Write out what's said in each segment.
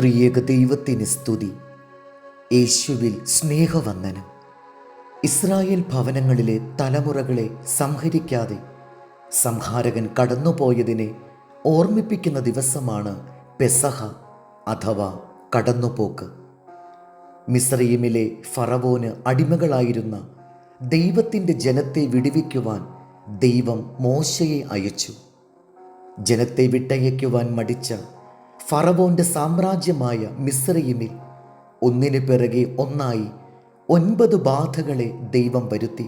ത്രിയേക ദൈവത്തിന് സ്തുതി. യേശുവിൽ സ്നേഹവന്ദനം. ഇസ്രായേൽ ഭവനങ്ങളിലെ തലമുറകളെ സംഹരിക്കാതെ സംഹാരകൻ കടന്നുപോയതിനെ ഓർമ്മിപ്പിക്കുന്ന ദിവസമാണ് പെസഹ അഥവാ കടന്നുപോക്ക്. മിസ്രയീമിലെ ഫറവോന് അടിമകളായിരുന്ന ദൈവത്തിൻ്റെ ജനത്തെ വിടുവിക്കുവാൻ ദൈവം മോശയെ അയച്ചു. ജനത്തെ വിട്ടയക്കുവാൻ മടിച്ച ഫറവോന്റെ സാമ്രാജ്യമായ മിസ്രയീമിൽ ഒന്നിനു പിറകെ ഒന്നായി 9 ബാധകളെ ദൈവം വരുത്തി.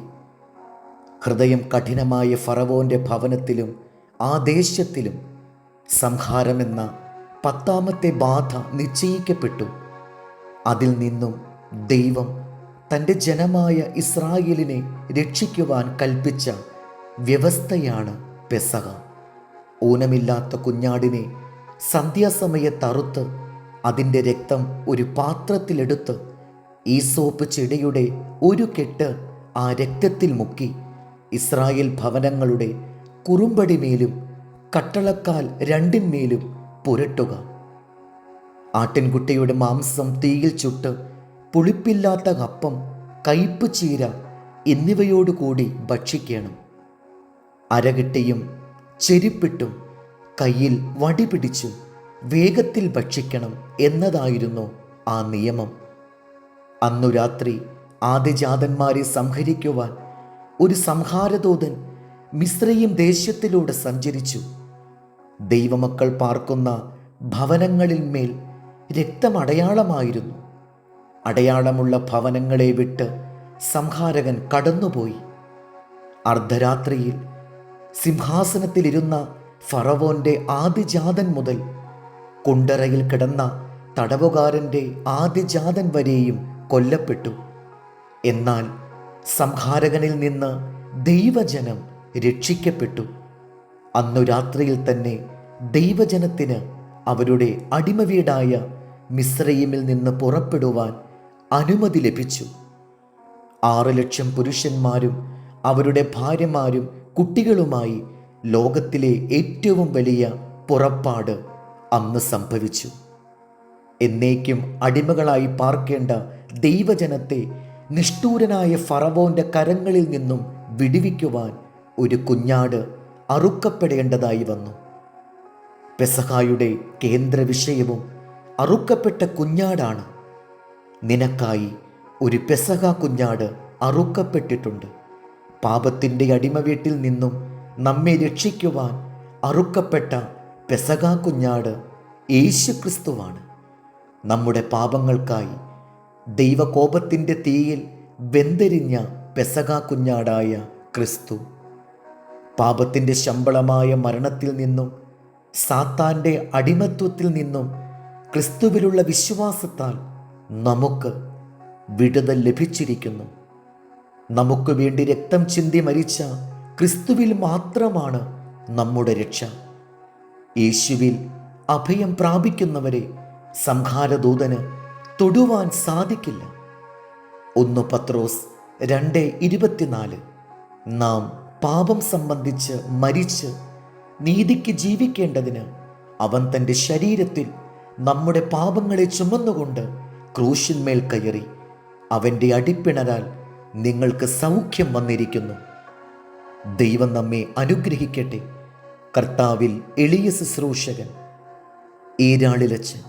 ഹൃദയം കഠിനമായ ഫറവോന്റെ ഭവനത്തിലും ആ ദേശത്തിലും സംഹാരമെന്ന 10ാമത്തെ ബാധ നിശ്ചയിക്കപ്പെട്ടു. അതിൽ നിന്നും ദൈവം തൻ്റെ ജനമായ ഇസ്രായേലിനെ രക്ഷിക്കുവാൻ കൽപ്പിച്ച വ്യവസ്ഥയാണ് പെസഹ. ഊനമില്ലാത്ത കുഞ്ഞാടിനെ സന്ധ്യാസമയത്ത് അറുത്ത് അതിൻ്റെ രക്തം ഒരു പാത്രത്തിലെടുത്ത് ഈസോപ്പ് ചെടിയുടെ ഒരു കെട്ട് ആ രക്തത്തിൽ മുക്കി ഇസ്രായേൽ ഭവനങ്ങളുടെ കുറുമ്പടിമേലും കട്ടളക്കാൽ രണ്ടിന്മേലും പുരട്ടുക. ആട്ടിൻകുട്ടിയുടെ മാംസം തീയിൽ ചുട്ട് പുളിപ്പില്ലാത്ത അപ്പം, കയ്പ് ചീര എന്നിവയോടുകൂടി ഭക്ഷിക്കണം. അരകിട്ടിയും ചെരിപ്പിട്ടും കയ്യിൽ വടി പിടിച്ചു വേഗത്തിൽ ഭക്ഷിക്കണം എന്നതായിരുന്നു ആ നിയമം. അന്നു രാത്രി ആദിജാതന്മാരെ സംഹരിക്കുവാൻ ഒരു സംഹാരദൂതൻ മിസ്രയീം ദേശത്തിലൂടെ സഞ്ചരിച്ചു. ദൈവമക്കൾ പാർക്കുന്ന ഭവനങ്ങളിൽ മേൽ രക്തമടയാളമായിരുന്നു. അടയാളമുള്ള ഭവനങ്ങളെ വിട്ട് സംഹാരകൻ കടന്നുപോയി. അർദ്ധരാത്രിയിൽ സിംഹാസനത്തിലിരുന്ന ഫറവോന്റെ ആദിജാതൻ മുതൽ കുണ്ടറയിൽ കിടന്ന തടവുകാരൻ്റെ ആദിജാതൻ വരെയും കൊല്ലപ്പെട്ടു. എന്നാൽ സംഹാരകനിൽ നിന്ന് ദൈവജനം രക്ഷിക്കപ്പെട്ടു. അന്നു രാത്രിയിൽ തന്നെ ദൈവജനത്തിന് അവരുടെ അടിമവീടായ മിസ്രയീമിൽ നിന്ന് പുറപ്പെടുവാൻ അനുമതി ലഭിച്ചു. 6 ലക്ഷം പുരുഷന്മാരും അവരുടെ ഭാര്യമാരും കുട്ടികളുമായി ലോകത്തിലെ ഏറ്റവും വലിയ പുറപ്പാട് അന്ന് സംഭവിച്ചു. എന്നേക്കും അടിമകളായി പാർക്കേണ്ട ദൈവജനത്തെ നിഷ്ഠൂരനായ ഫറവോന്റെ കരങ്ങളിൽ നിന്നും വിടുവിക്കുവാൻ ഒരു കുഞ്ഞാട് അറുക്കപ്പെടേണ്ടതായി വന്നു. പെസഹായുടെ കേന്ദ്ര വിഷയവും അറുക്കപ്പെട്ട കുഞ്ഞാടാണ്. നിനക്കായി ഒരു പെസഹ കുഞ്ഞാട് അറുക്കപ്പെട്ടിട്ടുണ്ട്. പാപത്തിൻ്റെ അടിമവീട്ടിൽ നിന്നും നമ്മെ രക്ഷിക്കുവാൻ അറുക്കപ്പെട്ട പെസഹ കുഞ്ഞാട് യേശുക്രിസ്തുവാണ്. നമ്മുടെ പാപങ്ങൾക്കായി ദൈവകോപത്തിൻ്റെ തീയിൽ വെന്തെരിഞ്ഞ പെസഹ കുഞ്ഞാടായ ക്രിസ്തു. പാപത്തിൻ്റെ ശമ്പളമായ മരണത്തിൽ നിന്നും സാത്താൻ്റെ അടിമത്വത്തിൽ നിന്നും ക്രിസ്തുവിലുള്ള വിശ്വാസത്താൽ നമുക്ക് വിടുതൽ ലഭിച്ചിരിക്കുന്നു. നമുക്ക് വേണ്ടി രക്തം ചിന്തി മരിച്ച ക്രിസ്തുവിൽ മാത്രമാണ് നമ്മുടെ രക്ഷ. യേശുവിൽ അഭയം പ്രാപിക്കുന്നവരെ സംഹാരദൂതന് തൊടുവാൻ സാധിക്കില്ല. 1 പത്രോസ് 2:24. നാം പാപം സംബന്ധിച്ച് മരിച്ച് നീതിക്ക് ജീവിക്കേണ്ടതിന് അവൻ തൻ്റെ ശരീരത്തിൽ നമ്മുടെ പാപങ്ങളെ ചുമന്നുകൊണ്ട് ക്രൂശിന്മേൽ കയറി അവൻ്റെ അടിപ്പിണരാൽ നിങ്ങൾക്ക് സൗഖ്യം വന്നിരിക്കുന്നു. ദൈവം നമ്മെ അനുഗ്രഹിക്കട്ടെ. കർത്താവിൽ എളിയ ശുശ്രൂഷകൻ, ഈരാളിലച്ചൻ.